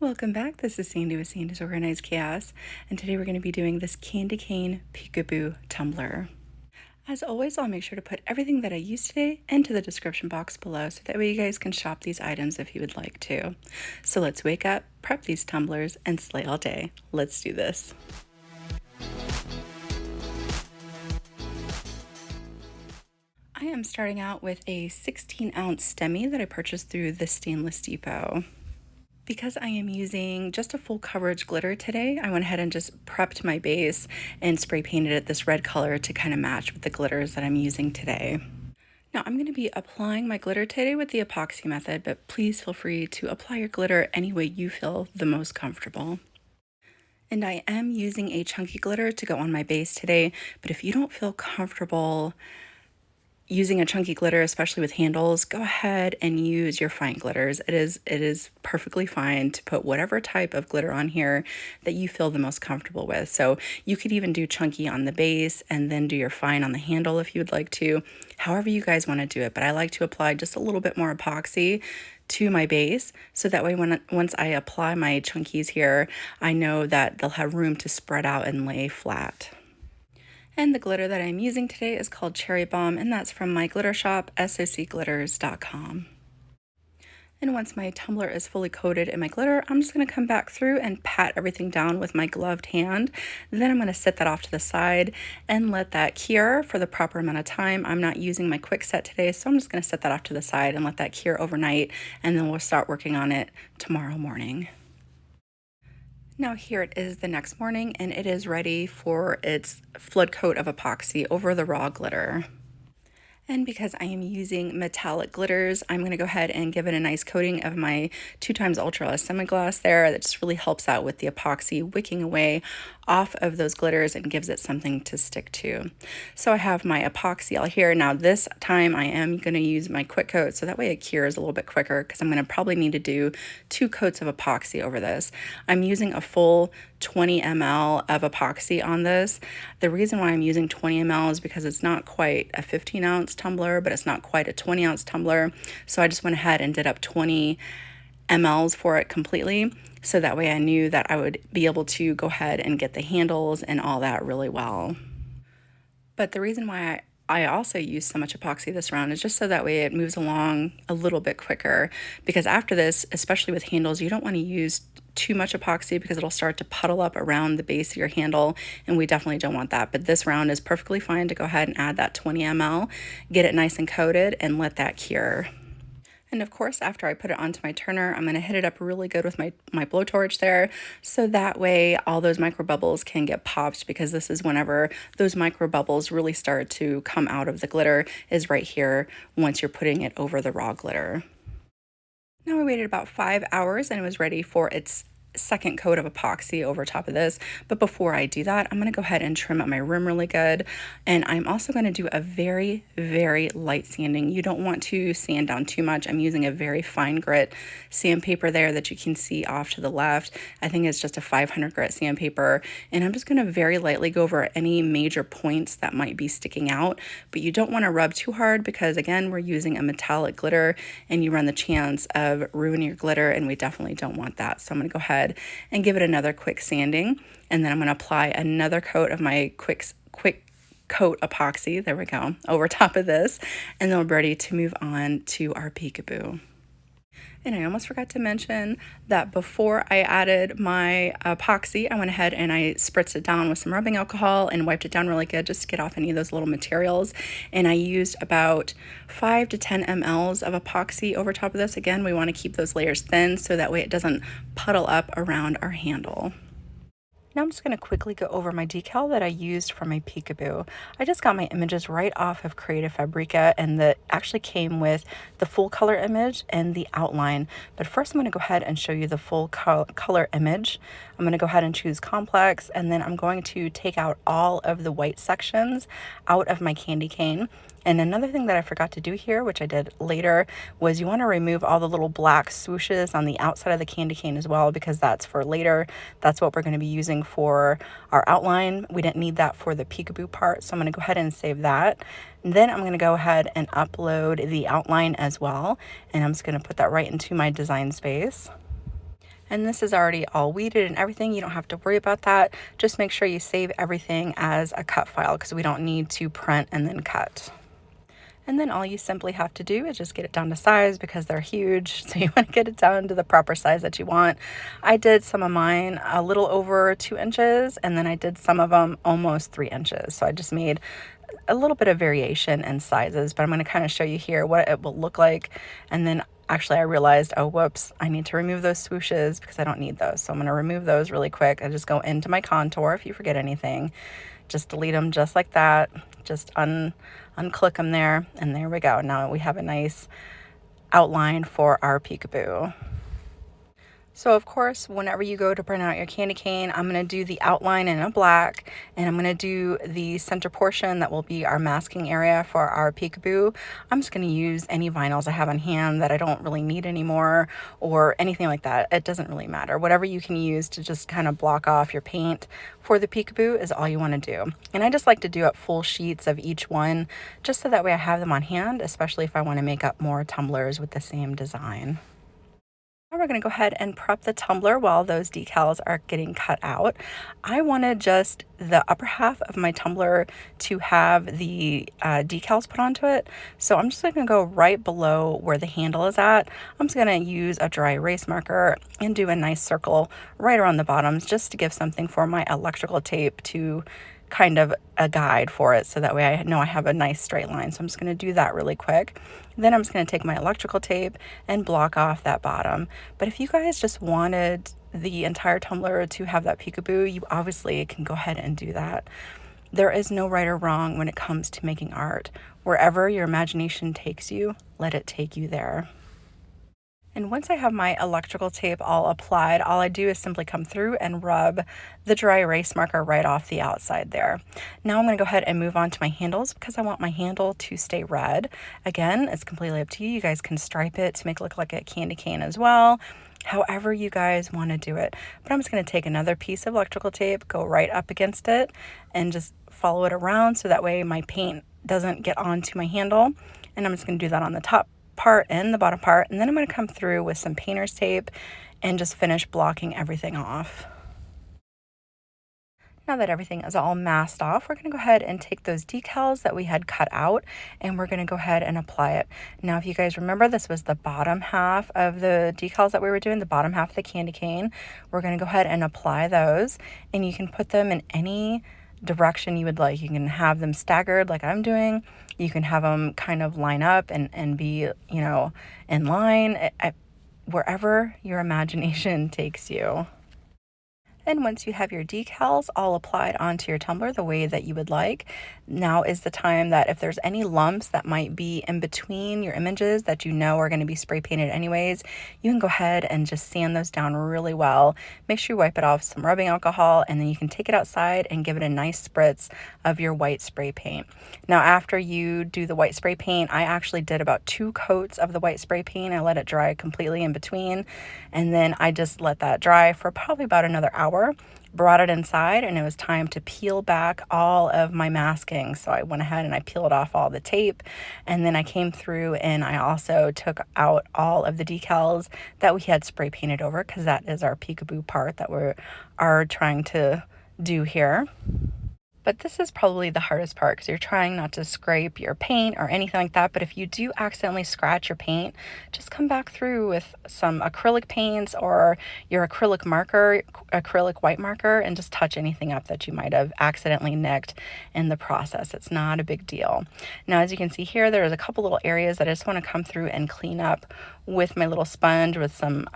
Welcome back. This is Sandy with Sandy's Organized Chaos, and today we're going to be doing this candy cane Peekaboo tumbler. As always, I'll make sure to put everything that I used today into the description box below so that way you guys can shop these items if you would like to. So let's wake up, prep these tumblers, and slay all day. Let's do this. I am starting out with a 16-ounce stemmy that I purchased through the Stainless Depot. Because I am using just a full coverage glitter today, I went ahead and just prepped my base and spray painted it this red color to kind of match with the glitters that I'm using today. Now I'm going to be applying my glitter today with the epoxy method, but please feel free to apply your glitter any way you feel the most comfortable. And I am using a chunky glitter to go on my base today, but if you don't feel comfortable using a chunky glitter, especially with handles, go ahead and use your fine glitters. It is perfectly fine to put whatever type of glitter on here that you feel the most comfortable with. So you could even do chunky on the base and then do your fine on the handle if you would like to, however you guys want to do it. But I like to apply just a little bit more epoxy to my base, so that way once I apply my chunkies here, I know that they'll have room to spread out and lay flat. And the glitter that I'm using today is called Cherry Bomb, and that's from my glitter shop, socglitters.com. And once my tumbler is fully coated in my glitter, I'm just going to come back through and pat everything down with my gloved hand. Then I'm going to set that off to the side and let that cure for the proper amount of time. I'm not using my quick set today, so I'm just going to set that off to the side and let that cure overnight, and then we'll start working on it tomorrow morning. Now here it is the next morning, and it is ready for its flood coat of epoxy over the raw glitter. And because I am using metallic glitters, I'm going to go ahead and give it a nice coating of my 2x Ultra semi-gloss there. That just really helps out with the epoxy wicking away off of those glitters and gives it something to stick to. So I have my epoxy all here. Now this time I am going to use my quick coat so that way it cures a little bit quicker, because I'm going to probably need to do 2 coats of epoxy over this. I'm using a full 20 ml of epoxy on this. The reason why I'm using 20 ml is because it's not quite a 15-ounce tumbler, but it's not quite a 20-ounce tumbler. So I just went ahead and did up 20 mLs for it completely. So that way I knew that I would be able to go ahead and get the handles and all that really well. But the reason why I also use so much epoxy this round is just so that way it moves along a little bit quicker, because after this, especially with handles, you don't want to use too much epoxy because it'll start to puddle up around the base of your handle, and we definitely don't want that. But this round is perfectly fine to go ahead and add that 20 ml, get it nice and coated, and let that cure. And of course, after I put it onto my turner, I'm going to hit it up really good with my blowtorch there, so that way all those micro bubbles can get popped, because this is whenever those micro bubbles really start to come out of the glitter, is right here once you're putting it over the raw glitter. Now I waited about 5 hours and it was ready for its second coat of epoxy over top of this. But before I do that, I'm going to go ahead and trim up my rim really good, and I'm also going to do a very, very light sanding. You don't want to sand down too much. I'm using a very fine grit sandpaper there that you can see off to the left. I think it's just a 500 grit sandpaper, and I'm just going to very lightly go over any major points that might be sticking out. But you don't want to rub too hard, because again, we're using a metallic glitter and you run the chance of ruining your glitter, and we definitely don't want that. So I'm going to go ahead and give it another quick sanding, and then I'm going to apply another coat of my quick coat epoxy, there we go, over top of this, and then we're ready to move on to our Peekaboo. And I almost forgot to mention that before I added my epoxy, I went ahead and I spritzed it down with some rubbing alcohol and wiped it down really good just to get off any of those little materials. And I used about 5 to 10 mLs of epoxy over top of this. Again, we want to keep those layers thin so that way it doesn't puddle up around our handle. Now I'm just going to quickly go over my decal that I used for my Peekaboo. I just got my images right off of Creative Fabrica, and that actually came with the full color image and the outline. But first I'm going to go ahead and show you the full color image. I'm going to go ahead and choose complex, and then I'm going to take out all of the white sections out of my candy cane. And another thing that I forgot to do here, which I did later, was you want to remove all the little black swooshes on the outside of the candy cane as well, because that's for later. That's what we're going to be using for our outline. We didn't need that for the Peekaboo part, so I'm going to go ahead and save that. And then I'm going to go ahead and upload the outline as well, and I'm just going to put that right into my design space. And this is already all weeded and everything. You don't have to worry about that. Just make sure you save everything as a cut file because we don't need to print and then cut. And then all you simply have to do is just get it down to size because they're huge. So you want to get it down to the proper size that you want. I did some of mine a little over 2 inches, and then I did some of them almost 3 inches. So I just made a little bit of variation in sizes, but I'm going to kind of show you here what it will look like. And then actually I realized, oh, whoops, I need to remove those swooshes because I don't need those. So I'm going to remove those really quick. I just go into my contour. If you forget anything, just delete them just like that. Just unclick them there, and there we go. Now we have a nice outline for our peekaboo. So of course, whenever you go to print out your candy cane, I'm going to do the outline in a black, and I'm going to do the center portion that will be our masking area for our peekaboo. I'm just going to use any vinyls I have on hand that I don't really need anymore, or anything like that. It doesn't really matter. Whatever you can use to just kind of block off your paint for the peekaboo is all you want to do. And I just like to do up full sheets of each one, just so that way I have them on hand, especially if I want to make up more tumblers with the same design. Now we're going to go ahead and prep the tumbler while those decals are getting cut out. I wanted just the upper half of my tumbler to have the decals put onto it. So I'm just going to go right below where the handle is at. I'm just going to use a dry erase marker and do a nice circle right around the bottoms just to give something for my electrical tape to kind of a guide for it, so that way I know I have a nice straight line. So I'm just going to do that really quick. Then I'm just going to take my electrical tape and block off that bottom. But if you guys just wanted the entire tumbler to have that peekaboo, you obviously can go ahead and do that. There is no right or wrong when it comes to making art. Wherever your imagination takes you, let it take you there. And once I have my electrical tape all applied, all I do is simply come through and rub the dry erase marker right off the outside there. Now I'm going to go ahead and move on to my handles because I want my handle to stay red. Again, it's completely up to you. You guys can stripe it to make it look like a candy cane as well, however you guys want to do it. But I'm just going to take another piece of electrical tape, go right up against it, and just follow it around so that way my paint doesn't get onto my handle. And I'm just going to do that on the top part and the bottom part, and then I'm going to come through with some painter's tape and just finish blocking everything off. Now that everything is all masked off, we're going to go ahead and take those decals that we had cut out, and we're going to go ahead and apply it. Now, if you guys remember, this was the bottom half of the decals that we were doing, the bottom half of the candy cane. We're going to go ahead and apply those, and you can put them in any direction you would like. You can have them staggered like I'm doing. You can have them kind of line up and be, you know, in line, wherever your imagination takes you. And once you have your decals all applied onto your tumbler the way that you would like, now is the time that if there's any lumps that might be in between your images that you know are going to be spray painted anyways, you can go ahead and just sand those down really well. Make sure you wipe it off with some rubbing alcohol, and then you can take it outside and give it a nice spritz of your white spray paint. Now, after you do the white spray paint, I actually did about 2 coats of the white spray paint. I let it dry completely in between, and then I just let that dry for probably about another hour. Brought it inside, and it was time to peel back all of my masking. So I went ahead and I peeled off all the tape, and then I came through and I also took out all of the decals that we had spray painted over, because that is our peekaboo part that we are trying to do here. But this is probably the hardest part because you're trying not to scrape your paint or anything like that. But if you do accidentally scratch your paint, just come back through with some acrylic paints or your acrylic marker, acrylic white marker, and just touch anything up that you might have accidentally nicked in the process. It's not a big deal. Now, as you can see here, there's a couple little areas that I just want to come through and clean up with my little sponge with some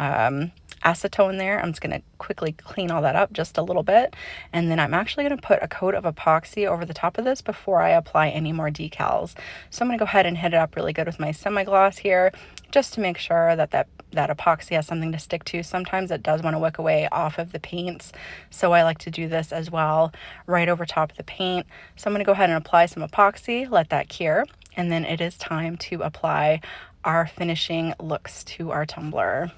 acetone there. I'm just going to quickly clean all that up just a little bit, and then I'm actually going to put a coat of epoxy over the top of this before I apply any more decals. So I'm going to go ahead and hit it up really good with my semi-gloss here just to make sure that that epoxy has something to stick to. Sometimes it does want to wick away off of the paints, so I like to do this as well right over top of the paint. So I'm going to go ahead and apply some epoxy, let that cure, and then it is time to apply our finishing looks to our tumbler.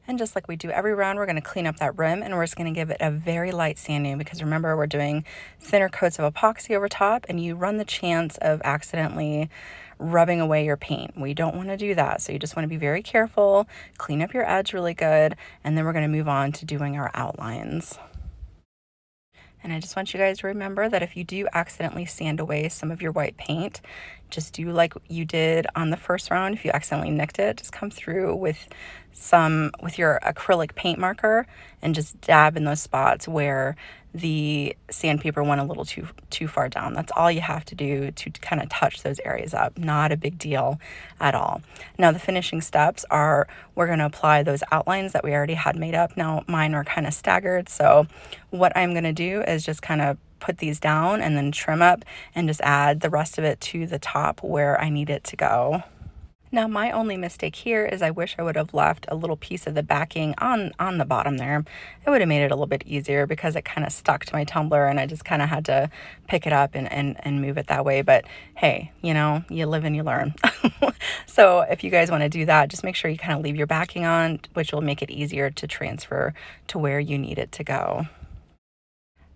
And just like we do every round, we're going to clean up that rim and we're just going to give it a very light sanding, because remember, we're doing thinner coats of epoxy over top and you run the chance of accidentally rubbing away your paint. We don't want to do that. So you just want to be very careful, clean up your edge really good, and then we're going to move on to doing our outlines. And I just want you guys to remember that if you do accidentally sand away some of your white paint, just do like you did on the first round. If you accidentally nicked it, just come through with your acrylic paint marker and just dab in those spots where the sandpaper went a little too far down. That's all you have to do to kind of touch those areas up. Not a big deal at all. Now the finishing steps are, we're going to apply those outlines that we already had made up. Now mine are kind of staggered, so what I'm going to do is just kind of put these down and then trim up and just add the rest of it to the top where I need it to go. Now my only mistake here is I wish I would have left a little piece of the backing on the bottom there. It would have made it a little bit easier because it kind of stuck to my tumbler and I just kind of had to pick it up and move it that way. But hey, you know, you live and you learn. So if you guys want to do that, just make sure you kind of leave your backing on, which will make it easier to transfer to where you need it to go.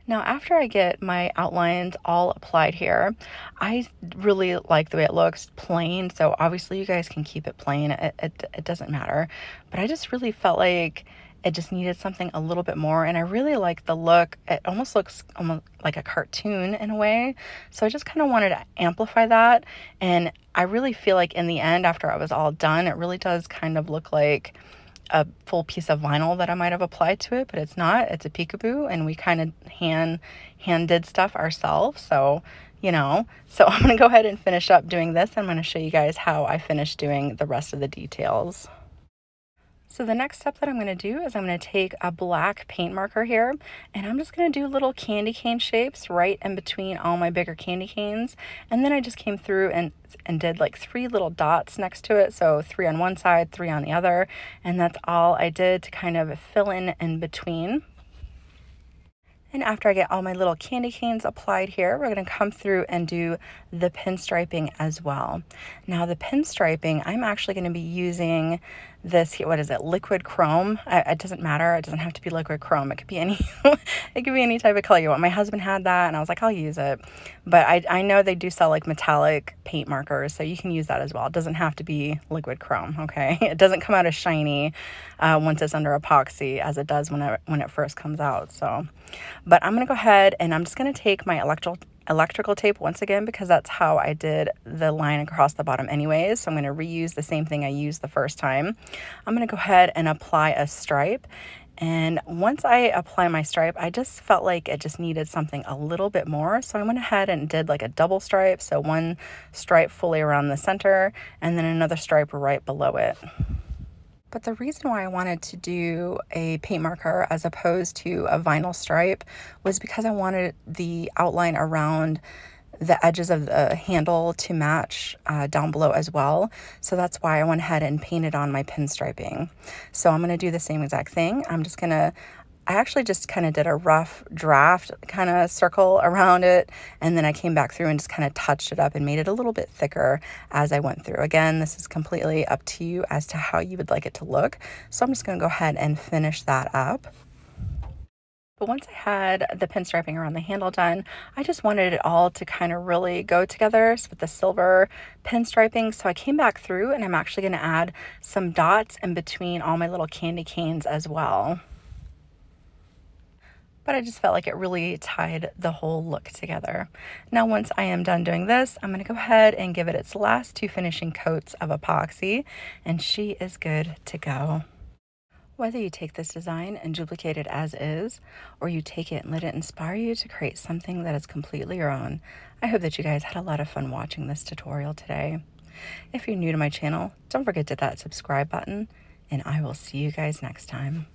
Now, after I get my outlines all applied here, I really like the way it looks plain. So obviously you guys can keep it plain. It doesn't matter. But I just really felt like it just needed something a little bit more. And I really like the look. It almost looks like a cartoon in a way. So I just kind of wanted to amplify that. And I really feel like in the end, after I was all done, it really does kind of look like a full piece of vinyl that I might have applied to it, but it's not. It's a Peekaboo, and we kind of hand did stuff ourselves. So, you know, so I'm going to go ahead and finish up doing this. I'm going to show you guys how I finished doing the rest of the details. So the next step that I'm going to do is I'm going to take a black paint marker here and I'm just going to do little candy cane shapes right in between all my bigger candy canes. And then I just came through and did like 3 little dots next to it. So 3 on one side, 3 on the other. And that's all I did to kind of fill in between. And after I get all my little candy canes applied here, we're going to come through and do the pinstriping as well. Now the pinstriping, I'm actually going to be using this, what is it, liquid chrome. It doesn't matter. It doesn't have to be liquid chrome. It could be any, it could be any type of color you want. My husband had that and I was like, I'll use it. But I know they do sell like metallic paint markers, so you can use that as well. It doesn't have to be liquid chrome, okay? It doesn't come out as shiny once it's under epoxy as it does when it first comes out. So, but I'm going to go ahead and I'm just going to take my electrical tape once again, because that's how I did the line across the bottom anyways. So I'm going to reuse the same thing I used the first time. I'm going to go ahead and apply a stripe. And once I apply my stripe, I just felt like it just needed something a little bit more. So I went ahead and did like a double stripe. So one stripe fully around the center and then another stripe right below it. But the reason why I wanted to do a paint marker as opposed to a vinyl stripe was because I wanted the outline around the edges of the handle to match down below as well. So that's why I went ahead and painted on my pinstriping. So I'm going to do the same exact thing. I actually just kind of did a rough draft kind of circle around it, and then I came back through and just kind of touched it up and made it a little bit thicker as I went through. Again, this is completely up to you as to how you would like it to look. So I'm just going to go ahead and finish that up. But once I had the pinstriping around the handle done, I just wanted it all to kind of really go together with the silver pinstriping. So I came back through and I'm actually going to add some dots in between all my little candy canes as well. But I just felt like it really tied the whole look together. Now, once I am done doing this, I'm going to go ahead and give it its last 2 finishing coats of epoxy, and she is good to go. Whether you take this design and duplicate it as is, or you take it and let it inspire you to create something that is completely your own, I hope that you guys had a lot of fun watching this tutorial today. If you're new to my channel, don't forget to hit that subscribe button, and I will see you guys next time.